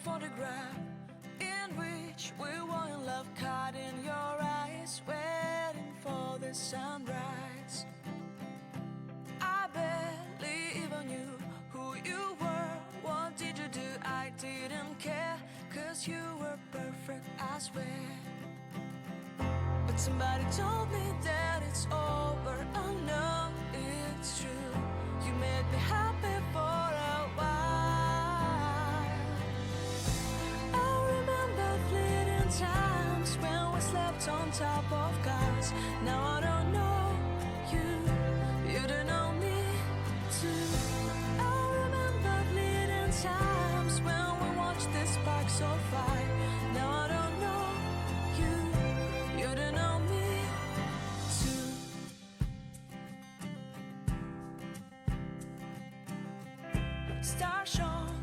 photograph in which we were in love, caught in your eyes, waiting for the sunrise. I barely even knew who you were. What did you do? I didn't care, 'cause you were perfect, I swear. But somebody told me that it's over. Oh no, it's true. You made me happy for a while. I remember fleeting times when we slept on top of cars. Now I don't know you, you don't know me too. I remember fleeting times when we watched the sparks of fire. Now I don't know you, you don't know me too. Stars shone